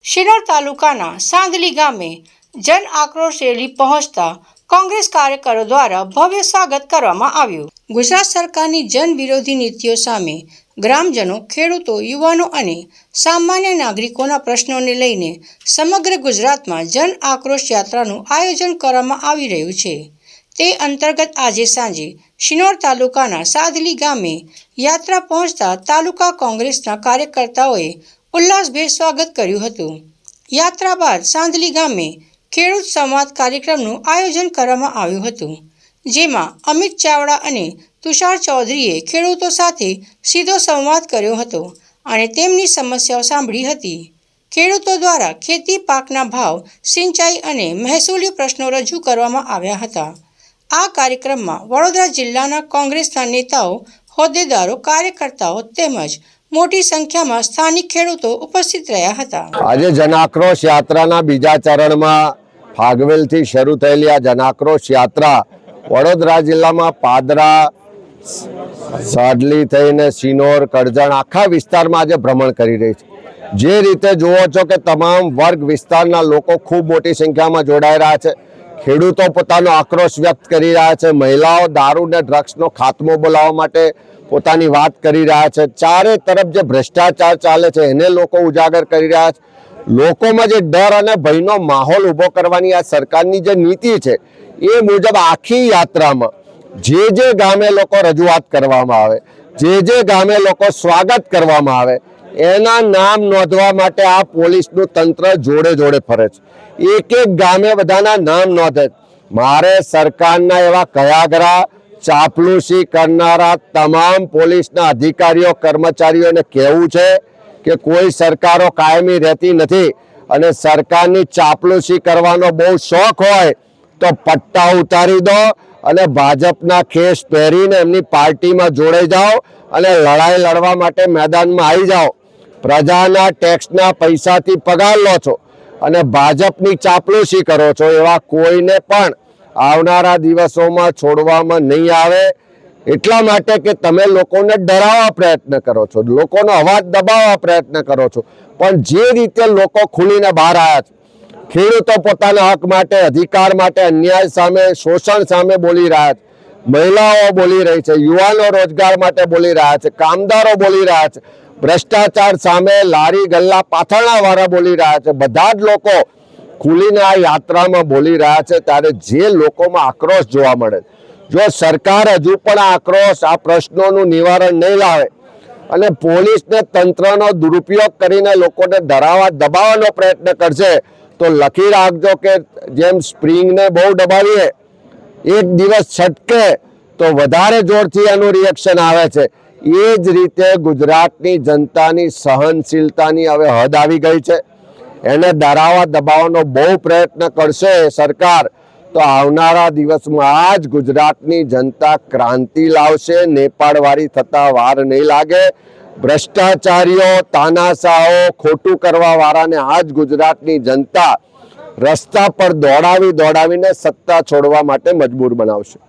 શિનોર તાલુકાના સાંદલી ગામે જન આક્રોશ રેલી પહોંચતા કોંગ્રેસ કાર્યકરો દ્વારા ભવ્ય સ્વાગત કરવામાં આવ્યું। ગુજરાત સરકારની જન વિરોધી નીતિઓ સામે ગ્રામજનો, ખેડૂતો, યુવાનો અને સામાન્ય નાગરિકોના પ્રશ્નોને લઈને સમગ્ર ગુજરાતમાં જન આક્રોશ યાત્રાનું આયોજન કરવામાં આવી રહ્યું છે। તે અંતર્ગત આજે સાંજે શિનોર તાલુકાના સાદલી ગામે યાત્રા પહોંચતા તાલુકા કોંગ્રેસના કાર્યકર્તાઓએ ઉલ્લાસભેર સ્વાગત કર્યું હતું। યાત્રા બાદ સાંદલી ગામે ખેડૂત સંવાદ કાર્યક્રમનું આયોજન કરવામાં આવ્યું હતું, જેમાં અમિત ચાવડા અને તુષાર ચૌધરીએ ખેડૂતો સાથે સીધો સંવાદ કર્યો હતો અને તેમની સમસ્યાઓ સાંભળી હતી। ખેડૂતો દ્વારા ખેતી પાકના ભાવ, સિંચાઈ અને મહેસૂલી પ્રશ્નો રજૂ કરવામાં આવ્યા હતા। આ કાર્યક્રમમાં વડોદરા જિલ્લાના કોંગ્રેસના નેતાઓ, હોદ્દેદારો, કાર્યકર્તાઓ તેમજ મોટી સંખ્યામાં સ્થાનિક ખેડૂતો ઉપસ્થિત રહ્યા હતા। આજે જન આક્રોશ યાત્રાના બીજા ચરણમાં ફાગવેલથી શરૂ થયેલી આ જન આક્રોશ યાત્રા વડોદરા જિલ્લામાં પાદરા, સાડલી થઈને શિનોર, કરજણ આખા વિસ્તારમાં આજે ભ્રમણ કરી રહી છે। જે રીતે જુઓ છો કે તમામ વર્ગ વિસ્તારના લોકો ખૂબ મોટી સંખ્યામાં જોડાઈ રહ્યા છે। ખેડૂતો પોતાનો આક્રોશ વ્યક્ત કરી રહ્યા છે, મહિલાઓ દારૂ ને ડ્રગ્સનો ખાત્મો બોલાવવા માટે પોતાની વાત કરી રહ્યા છે। ચારે તરફ જે ભ્રષ્ટાચાર ચાલે છે એને લોકો ઉજાગર કરી રહ્યા છે। લોકોમાં જે ડર અને ભયનો માહોલ ઊભો કરવાની આ સરકારની જે નીતિ છે એ મુજબ આખી યાત્રામાં જે ગામે લોકો રજૂઆત કરવામાં આવે, જે ગામે લોકો સ્વાગત કરવામાં આવે એના નામ નોંધવા માટે આ પોલીસનું તંત્ર જોડે જોડે ફરે છે। એક ગામે બધાના નામ નોંધે। મારે સરકારના એવા કયાગરા, ચાપલુસી કરનારા તમામ પોલીસના અધિકારીઓ, કર્મચારીઓને કહેવું છે કે કોઈ સરકારો કાયમી રહેતી નથી અને સરકારની ચાપલુસી કરવાનો બહુ શોખ હોય તો પટ્ટા ઉતારી દો અને ભાજપના ખેસ પહેરીને એમની પાર્ટીમાં જોડાઈ જાઓ અને લડાઈ લડવા માટે મેદાનમાં આવી જાઓ। પ્રજાના ટેક્સના પૈસાથી પગાર લો છો અને ભાજપની ચાપલુસી કરો છો, એવા કોઈને પણ આવનારા દિવસોમાં છોડવામાં નહીં આવે। એટલા માટે કે તમે લોકોને ડરાવવા પ્રયત્ન કરો છો, લોકોનો અવાજ દબાવવા પ્રયત્ન કરો છો, પણ જે રીતે લોકો ખુલીને બહાર આવ્યા છે, ખેડૂતો પોતાના હક માટે, અધિકાર માટે, અન્યાય સામે, શોષણ સામે બોલી રહ્યા છે, મહિલાઓ બોલી રહી છે, યુવાનો રોજગાર માટે બોલી રહ્યા છે, કામદારો બોલી રહ્યા છે, ભ્રષ્ટાચાર સામે લારી ગલ્લા પાથરણા વાળા બોલી રહ્યા છે, બધા જ લોકો ખુલીને આ યાત્રામાં બોલી રહ્યા છે। ત્યારે જે લોકોમાં આક્રોશ જોવા મળે, જો સરકાર હજુ પણ આ આક્રોશ, આ પ્રશ્નોનું નિવારણ નહીં લાવે અને પોલીસને તંત્રનો દુરુપયોગ કરીને લોકોને ડરાવવા દબાવવાનો પ્રયત્ન કરશે તો લખી રાખજો કે જેમ સ્પ્રિંગને બહુ દબાવીએ, એક દિવસ છટકે તો વધારે જોરથી એનું રિએક્શન આવે છે। એ જ રીતે ગુજરાતની જનતાની સહનશીલતાની હવે હદ આવી ગઈ છે। એને ડરાવવા દબાવવાનો બહુ પ્રયત્ન કરશે સરકાર તો આવનારા દિવસમાં આ જ ગુજરાતની જનતા ક્રાંતિ લાવશે। નેપાળવાળી થતા વાર નહીં લાગે। ભ્રષ્ટાચારીઓ, તાનાશાહો, ખોટું કરવા વાળાને આ જ ગુજરાતની જનતા રસ્તા પર દોડાવીને સત્તા છોડવા માટે મજબૂર બનાવશે।